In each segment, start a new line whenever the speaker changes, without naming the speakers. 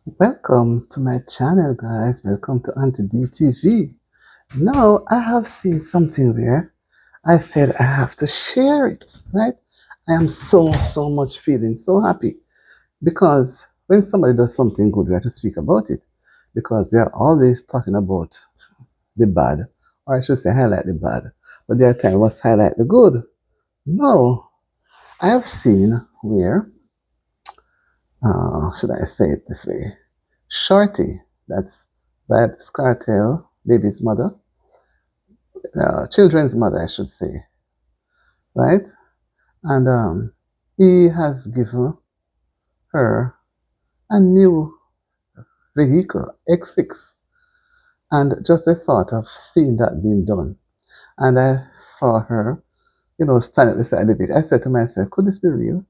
Welcome to my channel, guys. Welcome to Auntie DTV. Now, I have seen something where I said I have to share it, right? I am so much feeling so happy because when somebody does something good, we have to speak about it because we are always talking about the bad, or I should say highlight the bad, but there are times we must highlight the good. No, I have seen where, should I say it this way? Shorty, that's Vybz Kartel, baby's mother, children's mother, I should say, right? And he has given her a new vehicle, X6. And just the thought of seeing that being done. And I saw her, standing beside the bed. I said to myself, could this be real?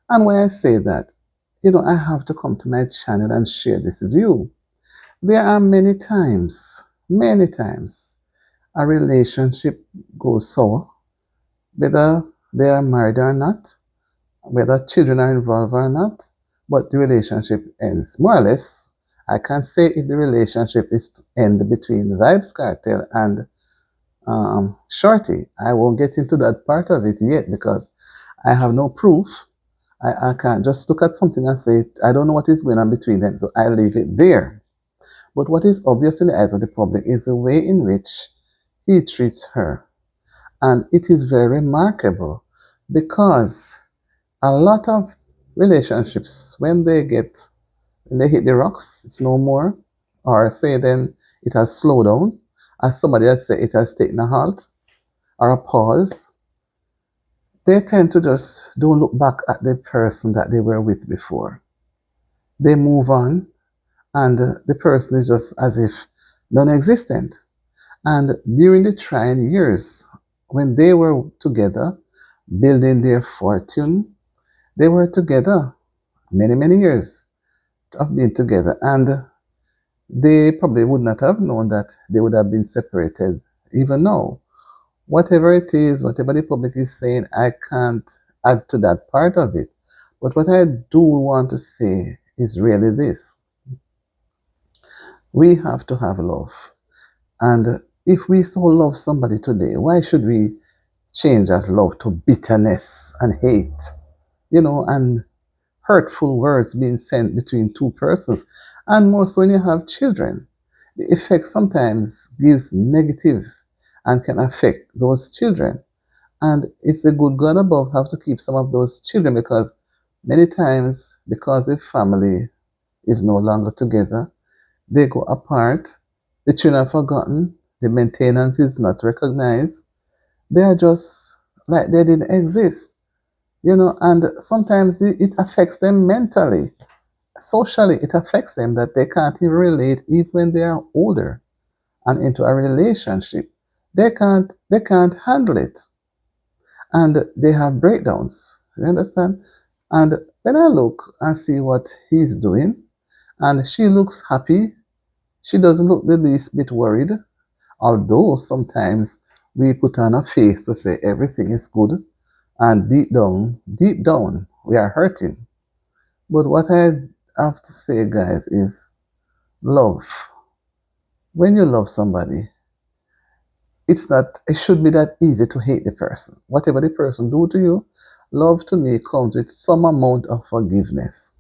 And when I say that, I have to come to my channel and share this view. There are many times, a relationship goes sour, whether they are married or not, whether children are involved or not, but the relationship ends. More or less, I can't say if the relationship is to end between Vybz Kartel and Shorty. I won't get into that part of it yet because I have no proof. I can't just look at something and say, I don't know what is going on between them, so I leave it there. But what is obvious in the eyes of the public is the way in which he treats her. And it is very remarkable because a lot of relationships, when they hit the rocks, it's no more, or say then it has slowed down, as somebody had said, it has taken a halt or a pause, they tend to just don't look back at the person that they were with before. They move on, and the person is just as if non-existent. And during the trying years, when they were together, building their fortune, they were together many years of being together. And they probably would not have known that they would have been separated even now. Whatever it is, whatever the public is saying, I can't add to that part of it. But what I do want to say is really this. We have to have love. And if we so love somebody today, why should we change that love to bitterness and hate, and hurtful words being sent between two persons? And more so when you have children, the effect sometimes gives negative and can affect those children. And it's the good God above have to keep some of those children because many times, because the family is no longer together, they go apart, the children are forgotten, the maintenance is not recognized, they are just like they didn't exist, and sometimes it affects them mentally, socially, it affects them that they can't even relate even when they are older and into a relationship. They can't handle it. And they have breakdowns. You understand? And when I look and see what he's doing, and she looks happy, she doesn't look the least bit worried, although sometimes we put on a face to say everything is good, and deep down, we are hurting. But what I have to say, guys, is love. When you love somebody, it should be that easy to hate the person. Whatever the person do to you, love to me comes with some amount of forgiveness.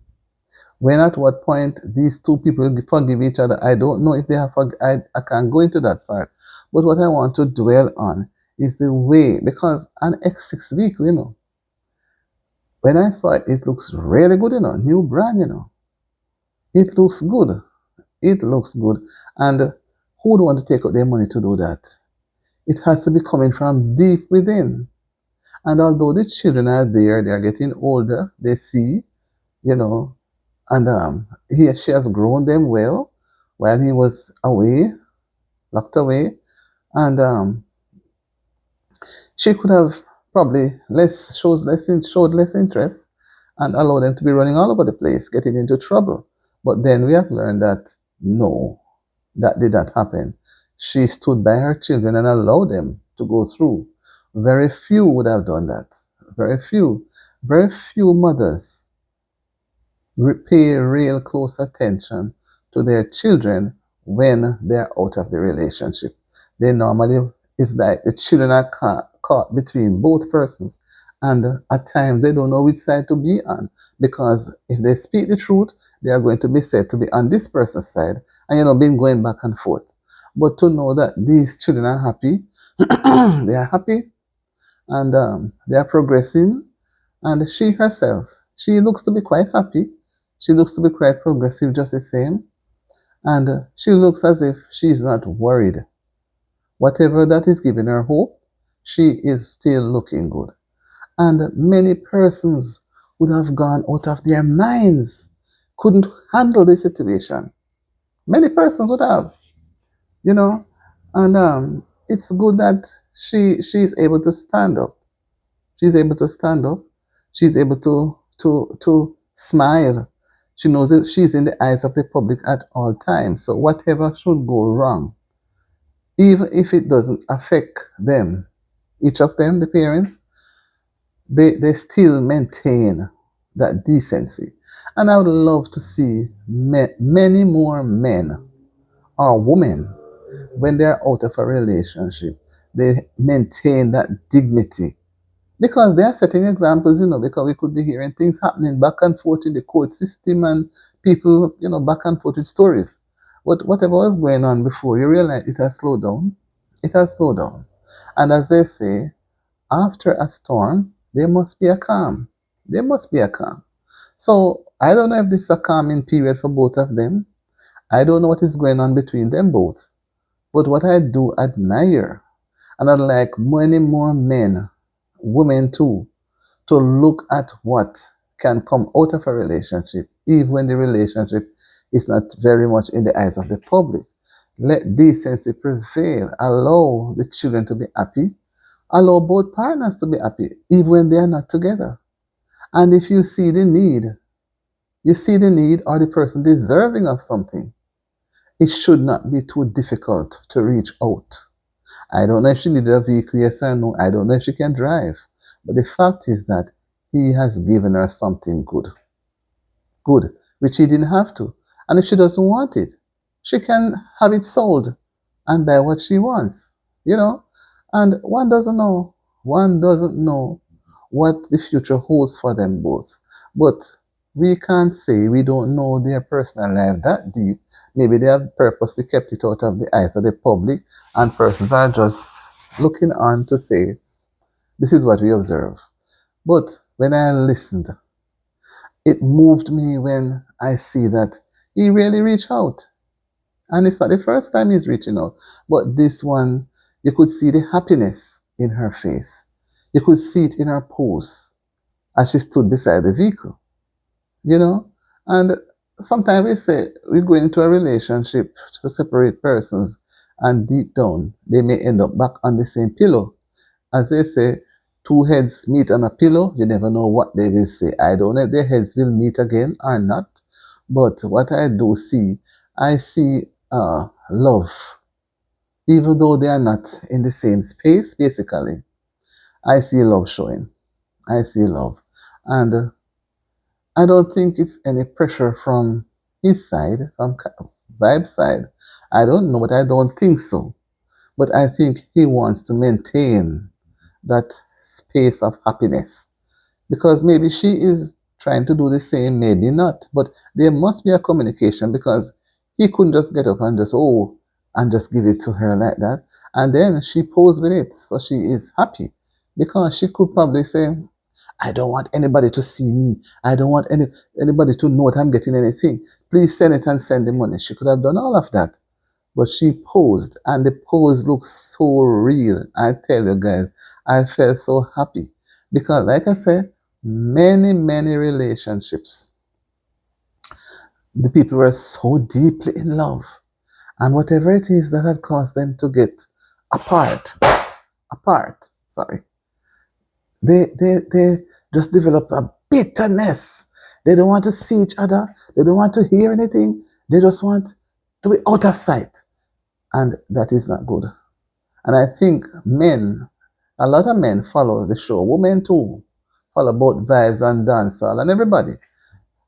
When at what point these two people forgive each other, I don't know if they have I can't go into that part. But what I want to dwell on is the way, because an X6 vehicle, when I saw it, it looks really good, new brand, It looks good. It looks good. And who would want to take out their money to do that? It has to be coming from deep within. And although the children are there, they are getting older, they see, and she has grown them well while he was away, locked away. And she could have probably showed less interest and allowed them to be running all over the place, getting into trouble. But then we have learned that no, that did not happen. She stood by her children and allowed them to go through. Very few would have done that. Very few. Very few mothers pay real close attention to their children when they're out of the relationship. They normally, it's like the children are caught between both persons, and at times they don't know which side to be on, because if they speak the truth, they are going to be said to be on this person's side, and been going back and forth. But to know that these children are happy, they are happy, and they are progressing, and she herself, she looks to be quite happy. She looks to be quite progressive just the same. And she looks as if she is not worried. Whatever that is giving her hope, she is still looking good. And many persons would have gone out of their minds, couldn't handle the situation. Many persons would have, you know. And it's good that she's able to stand up. She's able to stand up. She's able to smile. She knows that she's in the eyes of the public at all times. So whatever should go wrong, even if it doesn't affect them, each of them, the parents, they still maintain that decency. And I would love to see many more men or women, when they're out of a relationship, they maintain that dignity. Because they are setting examples, because we could be hearing things happening back and forth in the court system, and people, back and forth with stories. But whatever was going on before, you realize it has slowed down. It has slowed down. And as they say, after a storm, there must be a calm. There must be a calm. So I don't know if this is a calming period for both of them. I don't know what is going on between them both. But what I do admire, and I'd like many more men, women too, to look at what can come out of a relationship, even when the relationship is not very much in the eyes of the public. Let decency prevail. Allow the children to be happy. Allow both partners to be happy, even when they are not together. And if you see the need, or the person deserving of something, it should not be too difficult to reach out. I don't know if she needed a vehicle, yes or no. I don't know if she can drive. But the fact is that he has given her something good. Good, which he didn't have to. And if she doesn't want it, she can have it sold and buy what she wants. And one doesn't know. One doesn't know what the future holds for them both. But we can't say we don't know their personal life that deep. Maybe they have purposely kept it out of the eyes of the public, and persons are just looking on to say, this is what we observe. But when I listened, it moved me when I see that he really reached out. And it's not the first time he's reaching out. But this one, you could see the happiness in her face. You could see it in her pose as she stood beside the vehicle. And sometimes we say we go into a relationship to separate persons, and deep down they may end up back on the same pillow. As they say, two heads meet on a pillow, you never know what they will say. I don't know if their heads will meet again or not, but what I do see, I see love. Even though they are not in the same space, basically, I see love showing. I see love. And I don't think it's any pressure from his side, from Vyb's side. I don't know, but I don't think so. But I think he wants to maintain that space of happiness. Because maybe she is trying to do the same, maybe not. But there must be a communication, because he couldn't just get up and just give it to her like that. And then she posed with it. So she is happy, because she could probably say, I don't want anybody to see me. I don't want anybody to know that I'm getting anything. Please send it and send the money. She could have done all of that. But she posed, and the pose looks so real. I tell you guys, I felt so happy. Because like I said, many, many relationships, the people were so deeply in love. And whatever it is that had caused them to get apart, sorry, they just develop a bitterness. They don't want to see each other. They don't want to hear anything. They just want to be out of sight. And that is not good. And I think a lot of men follow the show. Women too follow both Vybz and dancehall and everybody.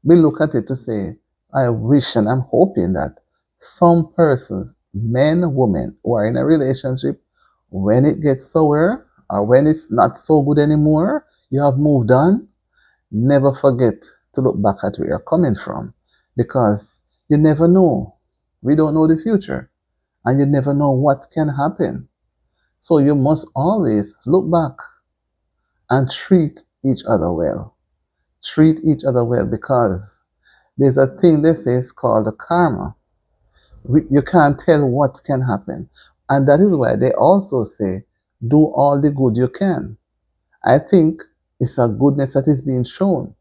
We look at it to say, I wish and I'm hoping that some persons, men, women, who are in a relationship, when it gets sour or when it's not so good anymore, you have moved on, never forget to look back at where you're coming from because you never know. We don't know the future and you never know what can happen. So you must always look back and treat each other well. Treat each other well because there's a thing they say is called karma. You can't tell what can happen. And that is why they also say, do all the good you can. I think it's a goodness that is being shown.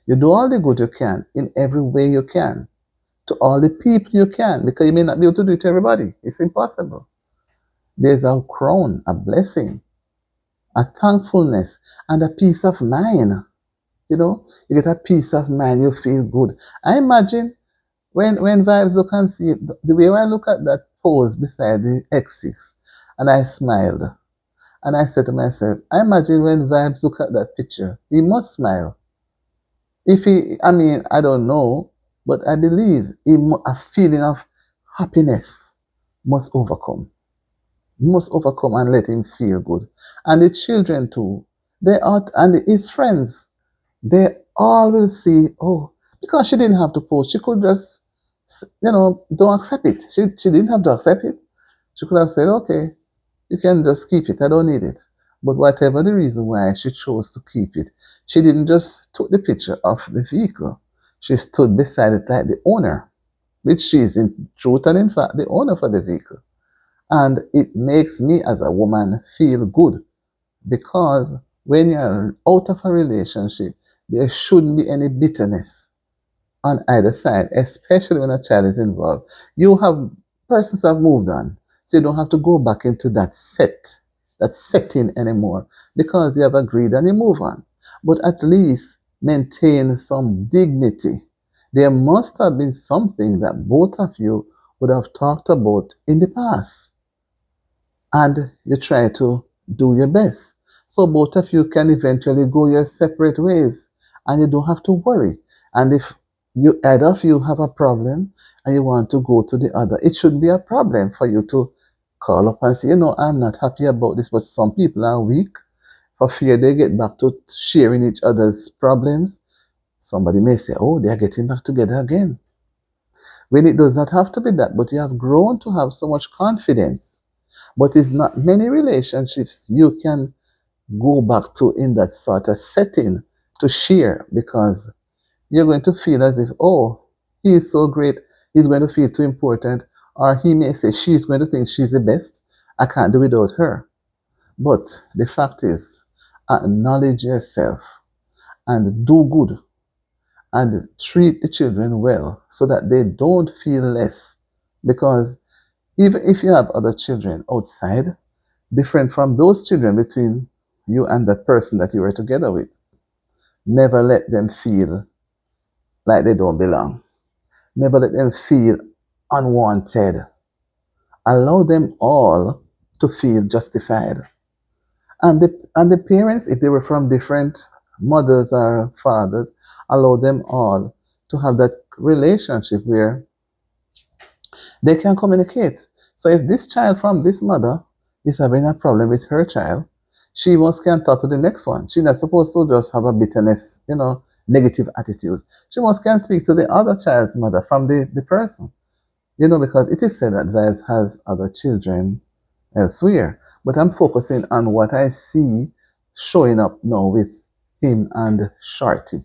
You do all the good you can in every way you can to all the people you can because you may not be able to do it to everybody. It's impossible. There's a crown, a blessing, a thankfulness, and a peace of mind. You know, you get a peace of mind, you feel good. I imagine when Vybz look and see it, the way I look at that pose beside the X6, and I smiled. And I said to myself, I imagine when Vybz look at that picture, he must smile. If he, I mean, I don't know, but I believe a feeling of happiness must overcome. Must overcome and let him feel good. And the children too, they are, and his friends, they all will see, oh, because she didn't have to post, she could just, don't accept it. She didn't have to accept it. She could have said, okay, you can just keep it. I don't need it. But whatever the reason why she chose to keep it, she didn't just took the picture of the vehicle. She stood beside it like the owner, which she is in truth and in fact the owner for the vehicle. And it makes me as a woman feel good because when you're out of a relationship, there shouldn't be any bitterness on either side, especially when a child is involved. You have persons have moved on, so you don't have to go back into that setting anymore because you have agreed and you move on. But at least maintain some dignity. There must have been something that both of you would have talked about in the past, and you try to do your best. So both of you can eventually go your separate ways and you don't have to worry. And if either of you have a problem and you want to go to the other, it shouldn't be a problem for you to call up and say, I'm not happy about this, but some people are weak for fear they get back to sharing each other's problems. Somebody may say, oh, they're getting back together again. When it does not have to be that, but you have grown to have so much confidence. But it's not many relationships you can go back to in that sort of setting to share because you're going to feel as if, oh, he is so great, he's going to feel too important, or he may say she's going to think she's the best, I can't do without her. But the fact is, acknowledge yourself and do good and treat the children well so that they don't feel less. Because even if you have other children outside, different from those children between you and that person that you were together with, never let them feel like they don't belong. Never let them feel unwanted. Allow them all to feel justified. And the parents, if they were from different mothers or fathers, allow them all to have that relationship where they can communicate. So if this child from this mother is having a problem with her child, she must can talk to the next one. She's not supposed to just have a bitterness, negative attitudes. She must can speak to the other child's mother from the person. Because it is said that Vybz has other children elsewhere. But I'm focusing on what I see showing up now with him and Shorty.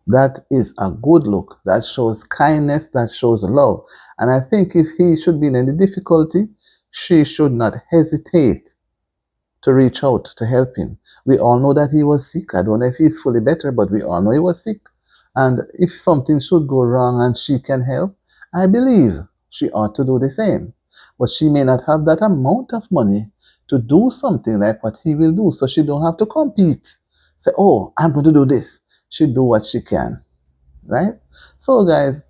That is a good look. That shows kindness, that shows love. And I think if he should be in any difficulty, she should not hesitate to reach out to help him. We all know that he was sick. I don't know if he's fully better, but we all know he was sick. And if something should go wrong and she can help, I believe she ought to do the same. But she may not have that amount of money to do something like what he will do, so she don't have to compete. Say, oh, I'm going to do this. She do what she can, right? So guys,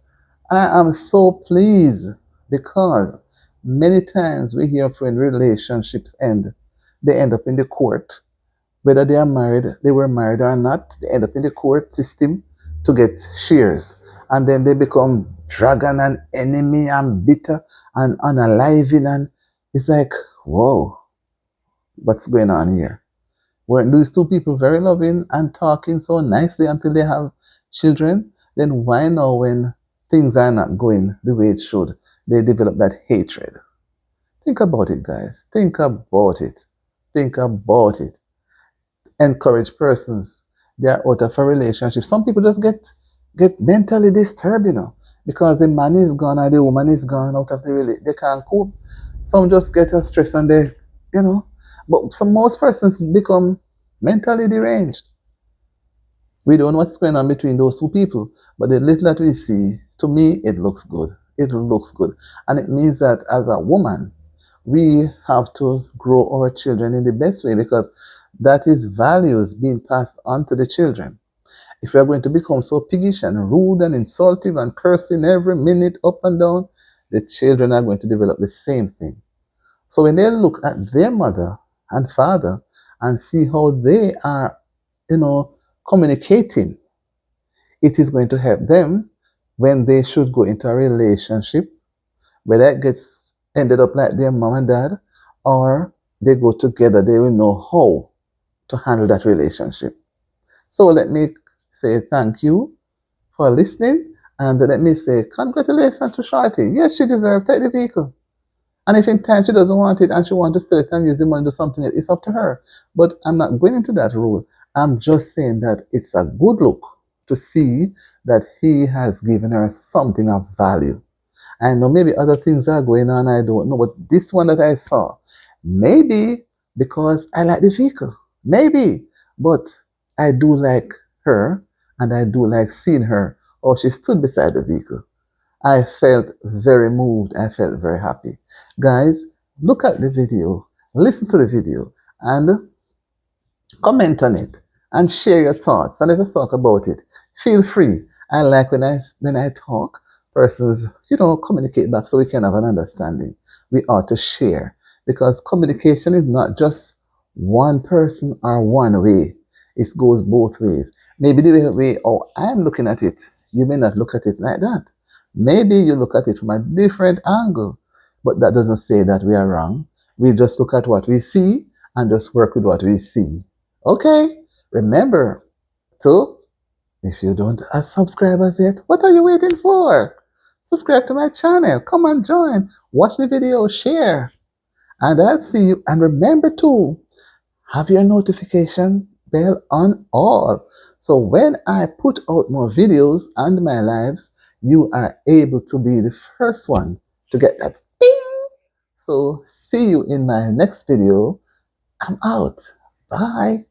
I am so pleased because many times we hear when relationships end, they end up in the court. Whether they were married or not, they end up in the court system to get shares. And then they become dragon and enemy and bitter and unaliving. And it's like, whoa, what's going on here? Weren't these two people very loving and talking so nicely until they have children? Then why now, when things are not going the way it should, they develop that hatred? Think about it, guys. Think about it. Think about it. Encourage persons. They are out of a relationship. Some people just get mentally disturbed, because the man is gone or the woman is gone out of the relationship. They can't cope. Some just get a stress and they, you know. But most persons become mentally deranged. We don't know what's going on between those two people, but the little that we see, to me, it looks good. It looks good. And it means that as a woman, we have to grow our children in the best way, because that is values being passed on to the children. If we are going to become so piggish and rude and insultive and cursing every minute up and down, the children are going to develop the same thing. So when they look at their mother and father and see how they are, communicating, it is going to help them when they should go into a relationship, whether it gets ended up like their mom and dad, or they go together, they will know how to handle that relationship. So let me say thank you for listening, and let me say congratulations to Shorty. Yes, she deserves, take the vehicle. And if in time she doesn't want it and she wants to sell it and use the money to do something, it's up to her. But I'm not going into that rule. I'm just saying that it's a good look to see that he has given her something of value. I know maybe other things are going on, I don't know, but this one that I saw, maybe because I like the vehicle, maybe, but I do like her, and I do like seeing her, or she stood beside the vehicle. I felt very moved. I felt very happy. Guys, look at the video, listen to the video, and comment on it, and share your thoughts, and let us talk about it. Feel free. I like when I talk, persons, communicate back so we can have an understanding. We ought to share, because communication is not just one person or one way. It goes both ways. Maybe the way I'm looking at it, you may not look at it like that. Maybe you look at it from a different angle, but that doesn't say that we are wrong. We just look at what we see and just work with what we see. Okay? Remember to, if you don't have subscribers yet, what are you waiting for? Subscribe to my channel. Come and join. Watch the video, share. And I'll see you. And remember to have your notification bell on all. So when I put out more videos and my lives, you are able to be the first one to get that ping. So see you in my next video. I'm out. Bye.